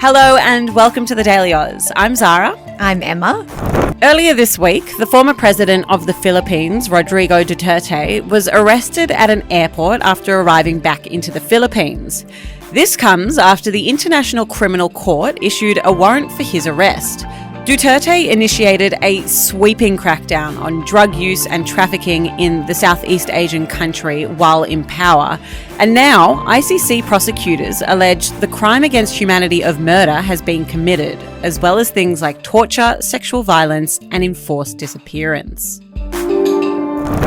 Hello and welcome to the Daily Oz. I'm Zara. I'm Emma. Earlier this week, the former president of the Philippines, Rodrigo Duterte, was arrested at an airport after arriving back into the Philippines. This comes after the International Criminal Court issued a warrant for his arrest. Duterte initiated a sweeping crackdown on drug use and trafficking in the Southeast Asian country while in power. And now, ICC prosecutors allege the crime against humanity of murder has been committed, as well as things like torture, sexual violence, and enforced disappearance.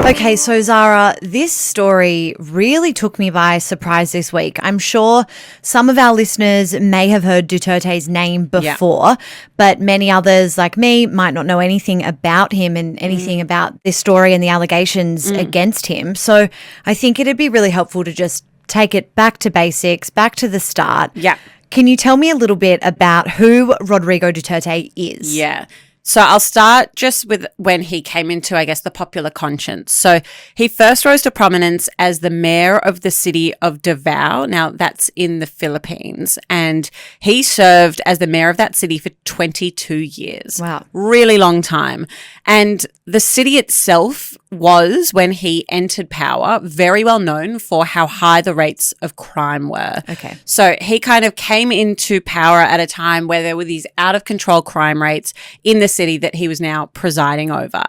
Okay, so Zara, this story really took me by surprise this week. I'm sure some of our listeners may have heard Duterte's name before, but many others like me might not know anything about him and anything about this story and the allegations against him. So I think it'd be really helpful to just take it back to basics, back to the start. Yeah. Can you tell me a little bit about who Rodrigo Duterte is? Yeah. So I'll start just with when he came into, I guess, the popular conscience. So he first rose to prominence as the mayor of the city of Davao. Now, that's in the Philippines. And he served as the mayor of that city for 22 years. Wow. Really long time. And the city itself was, when he entered power, very well known for how high the rates of crime were. Okay. So he kind of came into power at a time where there were these out of control crime rates in the city that he was now presiding over.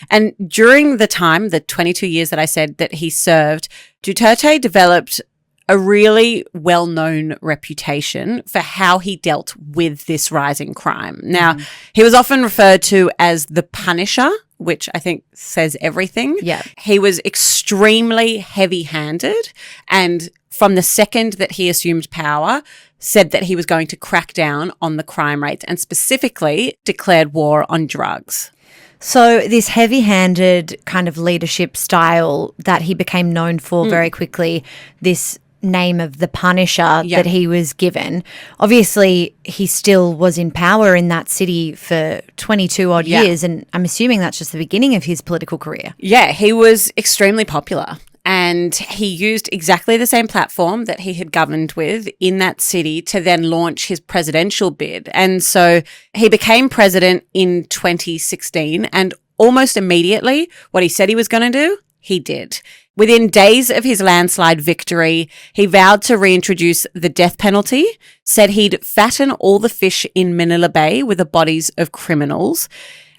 And during the time, the 22 years that I said that he served, Duterte developed a really well-known reputation for how he dealt with this rising crime. Now, he was often referred to as the Punisher, which I think says everything. Yeah. He was extremely heavy-handed, and from the second that he assumed power, said that he was going to crack down on the crime rates and specifically declared war on drugs. So this heavy-handed kind of leadership style that he became known for very quickly, this name of the Punisher that he was given. Obviously, he still was in power in that city for 22 odd years, and I'm assuming that's just the beginning of his political career. Yeah, he was extremely popular. And he used exactly the same platform that he had governed with in that city to then launch his presidential bid. And so he became president in 2016, and almost immediately what he said he was going to do, he did. Within days of his landslide victory, he vowed to reintroduce the death penalty, said he'd fatten all the fish in Manila Bay with the bodies of criminals.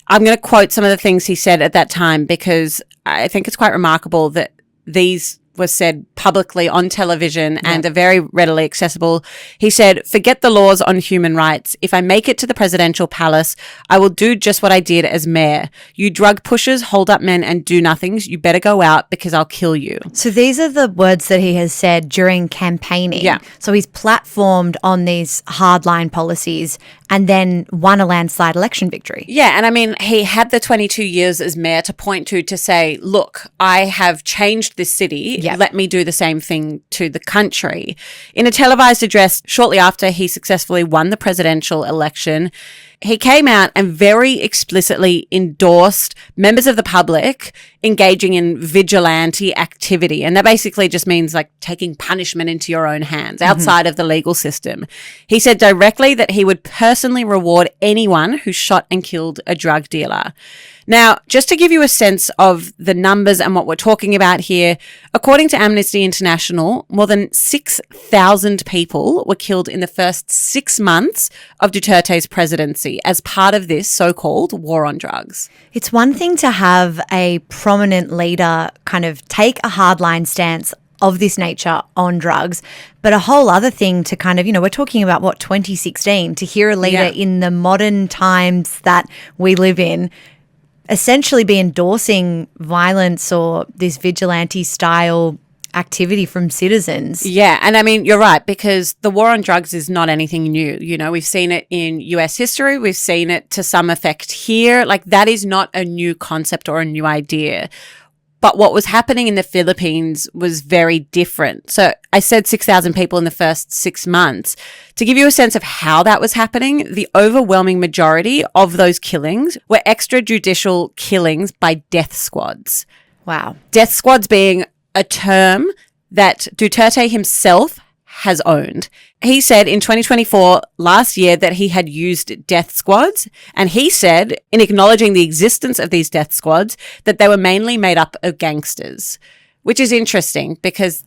I'm going to quote some of the things he said at that time because I think it's quite remarkable that these was said publicly on television and are very readily accessible. He said, "Forget the laws on human rights. If I make it to the presidential palace, I will do just what I did as mayor. You drug pushers, hold up men and do nothings. You better go out because I'll kill you." So these are the words that he has said during campaigning. Yeah. So he's platformed on these hardline policies and then won a landslide election victory. Yeah, and I mean, he had the 22 years as mayor to point to say, look, I have changed this city. Yep. Let me do the same thing to the country. In a televised address shortly after he successfully won the presidential election, he came out and very explicitly endorsed members of the public engaging in vigilante activity. And that basically just means like taking punishment into your own hands outside of the legal system. He said directly that he would personally reward anyone who shot and killed a drug dealer. Now, just to give you a sense of the numbers and what we're talking about here, according to Amnesty International, more than 6,000 people were killed in the first 6 months of Duterte's presidency as part of this so-called war on drugs. It's one thing to have a prominent leader kind of take a hardline stance of this nature on drugs, but a whole other thing to kind of, we're talking about 2016, to hear a leader in the modern times that we live in essentially be endorsing violence or this vigilante style activity from citizens. Yeah, and I mean, you're right, because the war on drugs is not anything new. We've seen it in US history. We've seen it to some effect here. Like, that is not a new concept or a new idea. But what was happening in the Philippines was very different. So I said 6,000 people in the first 6 months. To give you a sense of how that was happening, the overwhelming majority of those killings were extrajudicial killings by death squads. Wow. Death squads being a term that Duterte himself has owned. He said in 2024, last year, that he had used death squads. And he said, in acknowledging the existence of these death squads, that they were mainly made up of gangsters, which is interesting because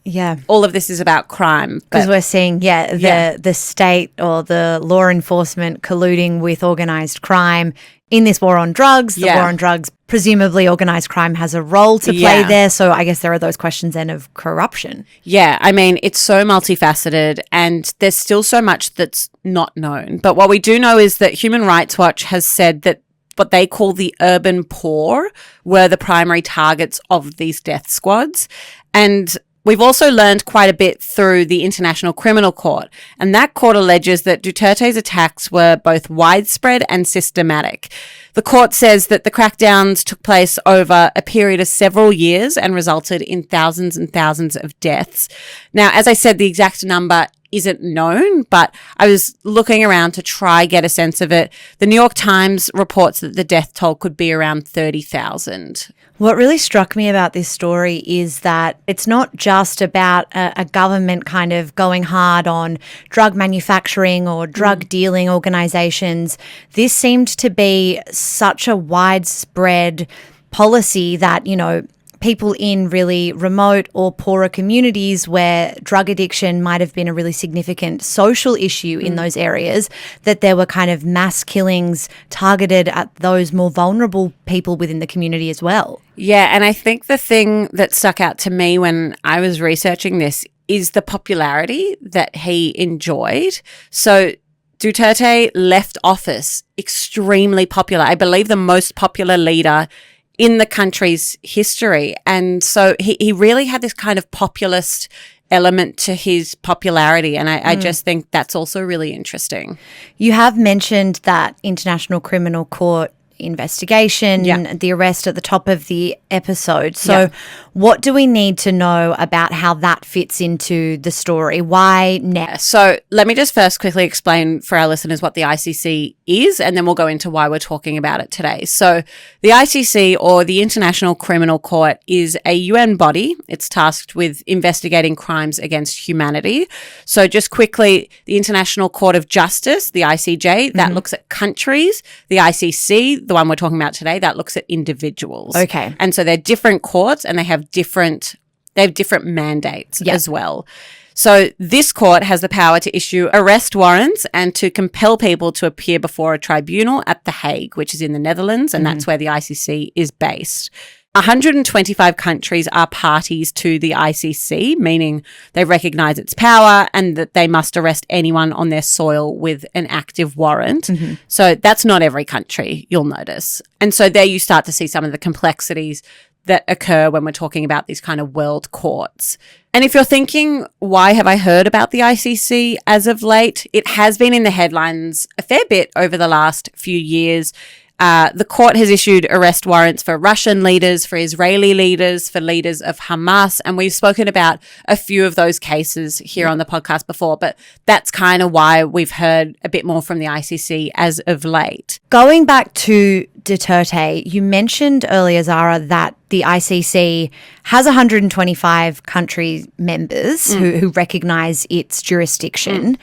all of this is about crime. Because we're seeing, the state or the law enforcement colluding with organised crime in this war on drugs. The war on drugs, presumably organised crime has a role to play there. So I guess there are those questions then of corruption. Yeah, I mean, it's so multifaceted and there's still so much that's not known. But what we do know is that Human Rights Watch has said that what they call the urban poor were the primary targets of these death squads. And we've also learned quite a bit through the International Criminal Court. And that court alleges that Duterte's attacks were both widespread and systematic. The court says that the crackdowns took place over a period of several years and resulted in thousands and thousands of deaths. Now, as I said, the exact number isn't known, but I was looking around to try get a sense of it. The New York Times reports that the death toll could be around 30,000. What really struck me about this story is that it's not just about a government kind of going hard on drug manufacturing or drug dealing organizations. This seemed to be such a widespread policy that, people in really remote or poorer communities where drug addiction might have been a really significant social issue in those areas, that there were kind of mass killings targeted at those more vulnerable people within the community as well. Yeah, and I think the thing that stuck out to me when I was researching this is the popularity that he enjoyed. So Duterte left office extremely popular. I believe the most popular leader in the country's history. And so he really had this kind of populist element to his popularity. And I just think that's also really interesting. You have mentioned that International Criminal Court investigation, the arrest at the top of the episode. So what do we need to know about how that fits into the story? Why now? So let me just first quickly explain for our listeners what the ICC is, and then we'll go into why we're talking about it today. So the ICC, or the International Criminal Court, is a UN body. It's tasked with investigating crimes against humanity. So just quickly, the International Court of Justice, the ICJ, that looks at countries. The ICC, the one we're talking about today, that looks at individuals. Okay. And so they're different courts and they have different mandates as well. So this court has the power to issue arrest warrants and to compel people to appear before a tribunal at The Hague, which is in the Netherlands, and that's where the ICC is based. 125 countries are parties to the ICC, meaning they recognize its power and that they must arrest anyone on their soil with an active warrant. So that's not every country, you'll notice. And so there you start to see some of the complexities that occur when we're talking about these kind of world courts. And if you're thinking, why have I heard about the ICC as of late? It has been in the headlines a fair bit over the last few years. The court has issued arrest warrants for Russian leaders, for Israeli leaders, for leaders of Hamas. And we've spoken about a few of those cases here on the podcast before, but that's kind of why we've heard a bit more from the ICC as of late. Going back to Duterte, you mentioned earlier, Zara, that the ICC has 125 country members who recognize its jurisdiction,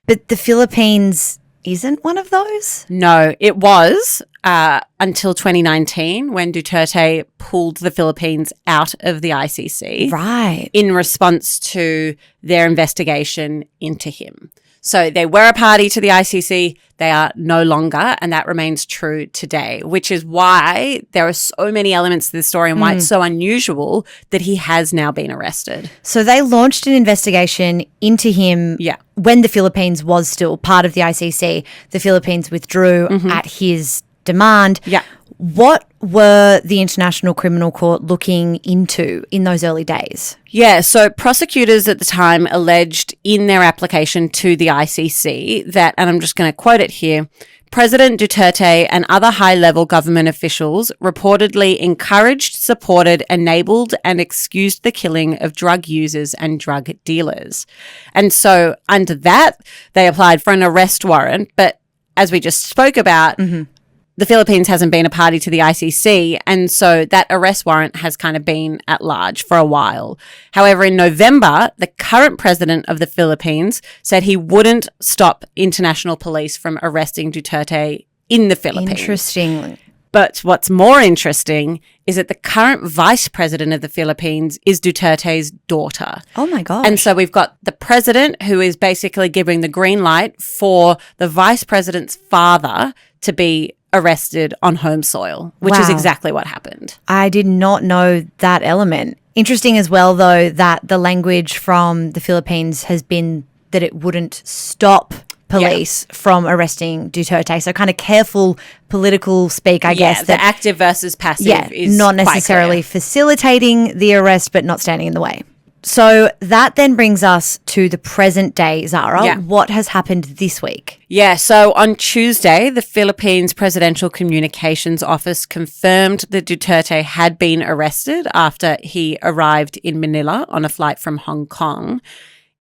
but the Philippines isn't one of those? No, it was until 2019 when Duterte pulled the Philippines out of the ICC. Right. In response to their investigation into him. So they were a party to the ICC. They are no longer, and that remains true today, which is why there are so many elements to this story and why it's so unusual that he has now been arrested. So they launched an investigation into him when the Philippines was still part of the ICC. The Philippines withdrew at his demand. Yeah. What were the International Criminal Court looking into in those early days? Yeah, so prosecutors at the time alleged in their application to the ICC that, and I'm just going to quote it here, President Duterte and other high-level government officials reportedly encouraged, supported, enabled, and excused the killing of drug users and drug dealers. And so under that, they applied for an arrest warrant, but as we just spoke about, the Philippines hasn't been a party to the ICC, and so that arrest warrant has kind of been at large for a while. However, in November, the current president of the Philippines said he wouldn't stop international police from arresting Duterte in the Philippines. Interesting. But what's more interesting is that the current vice president of the Philippines is Duterte's daughter. Oh my gosh. And so we've got the president who is basically giving the green light for the vice president's father to be arrested on home soil, which is exactly what happened. I did not know that element. Interesting as well, though, that the language from the Philippines has been that it wouldn't stop police from arresting Duterte. So kind of careful political speak, I guess. The active versus passive is not necessarily facilitating the arrest, but not standing in the way. So that then brings us to the present day, Zara. Yeah. What has happened this week? Yeah, so on Tuesday, the Philippines Presidential Communications Office confirmed that Duterte had been arrested after he arrived in Manila on a flight from Hong Kong.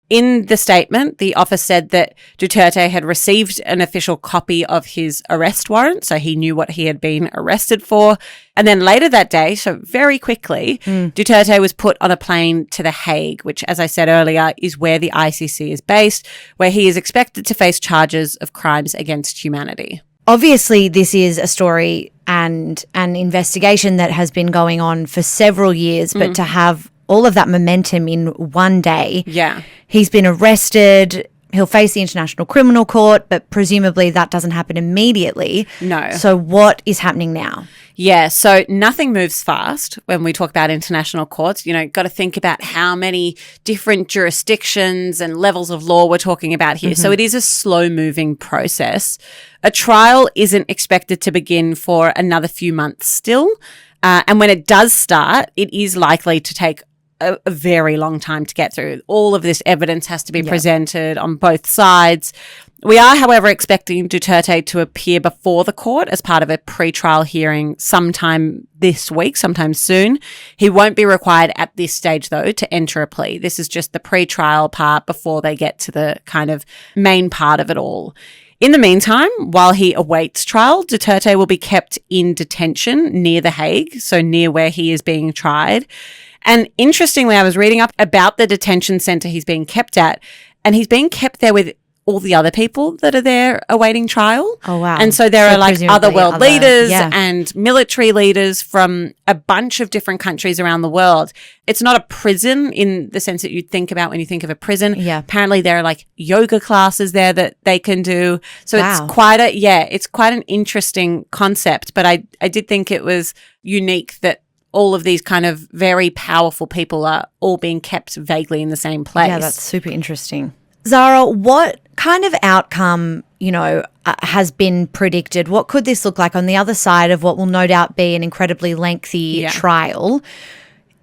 In the statement, the office said that Duterte had received an official copy of his arrest warrant, so he knew what he had been arrested for. And then later that day, so very quickly, Duterte was put on a plane to The Hague, which, as I said earlier, is where the ICC is based, where he is expected to face charges of crimes against humanity. Obviously, this is a story and an investigation that has been going on for several years, but to have all of that momentum in one day. Yeah. He's been arrested. He'll face the International Criminal Court, but presumably that doesn't happen immediately. No. So what is happening now? Yeah, so nothing moves fast when we talk about international courts. You know, got to think about how many different jurisdictions and levels of law we're talking about here. So it is a slow-moving process. A trial isn't expected to begin for another few months still. And when it does start, it is likely to take a very long time to get through. All of this evidence has to be presented on both sides. We are, however, expecting Duterte to appear before the court as part of a pre-trial hearing sometime this week, sometime soon. He won't be required at this stage, though, to enter a plea. This is just the pre-trial part before they get to the kind of main part of it all. In the meantime, while he awaits trial, Duterte will be kept in detention near The Hague, so near where he is being tried. And interestingly, I was reading up about the detention centre he's being kept at, and he's being kept there with all the other people that are there awaiting trial. Oh, wow. And so there are like other world leaders and military leaders from a bunch of different countries around the world. It's not a prison in the sense that you'd think about when you think of a prison. Yeah. Apparently there are like yoga classes there that they can do. So it's quite an interesting concept. But I did think it was unique that all of these kind of very powerful people are all being kept vaguely in the same place. Yeah, that's super interesting. Zara, what kind of outcome, has been predicted? What could this look like on the other side of what will no doubt be an incredibly lengthy trial?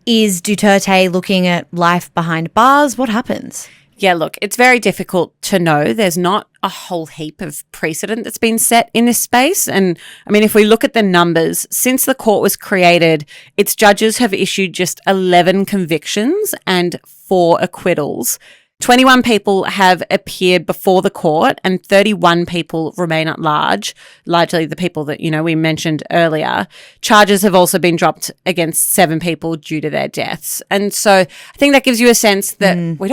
Is Duterte looking at life behind bars? What happens? Yeah, look, it's very difficult to know. There's not a whole heap of precedent that's been set in this space. And I mean, if we look at the numbers, since the court was created, its judges have issued just 11 convictions and 4 acquittals. 21 people have appeared before the court and 31 people remain at large, largely the people that, we mentioned earlier. Charges have also been dropped against 7 people due to their deaths. And so I think that gives you a sense that we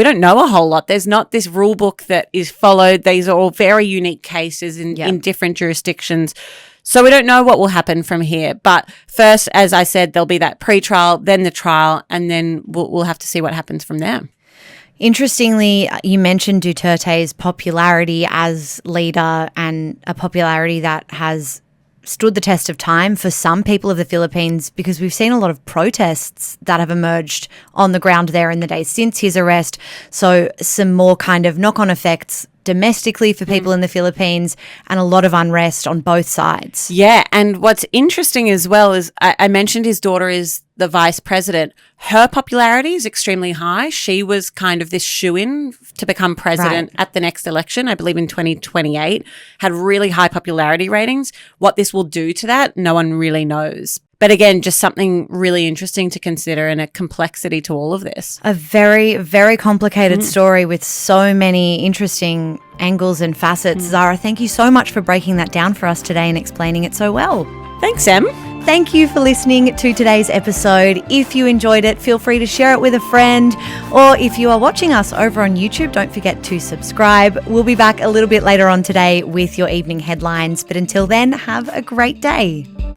don't know a whole lot. There's not this rule book that is followed. These are all very unique cases in different jurisdictions. So we don't know what will happen from here. But first, as I said, there'll be that pre-trial, then the trial, and then we'll have to see what happens from there. Interestingly, you mentioned Duterte's popularity as leader and a popularity that has stood the test of time for some people of the Philippines, because we've seen a lot of protests that have emerged on the ground there in the days since his arrest. So some more kind of knock-on effects domestically for people in the Philippines and a lot of unrest on both sides. Yeah, and what's interesting as well is I mentioned his daughter is the vice president. Her popularity is extremely high. She was kind of this shoo-in to become president at the next election, I believe in 2028, had really high popularity ratings. What this will do to that, no one really knows. But again, just something really interesting to consider and a complexity to all of this. A very, very complicated story with so many interesting angles and facets. Zara, thank you so much for breaking that down for us today and explaining it so well. Thanks, Em. Thank you for listening to today's episode. If you enjoyed it, feel free to share it with a friend. Or if you are watching us over on YouTube, don't forget to subscribe. We'll be back a little bit later on today with your evening headlines. But until then, have a great day.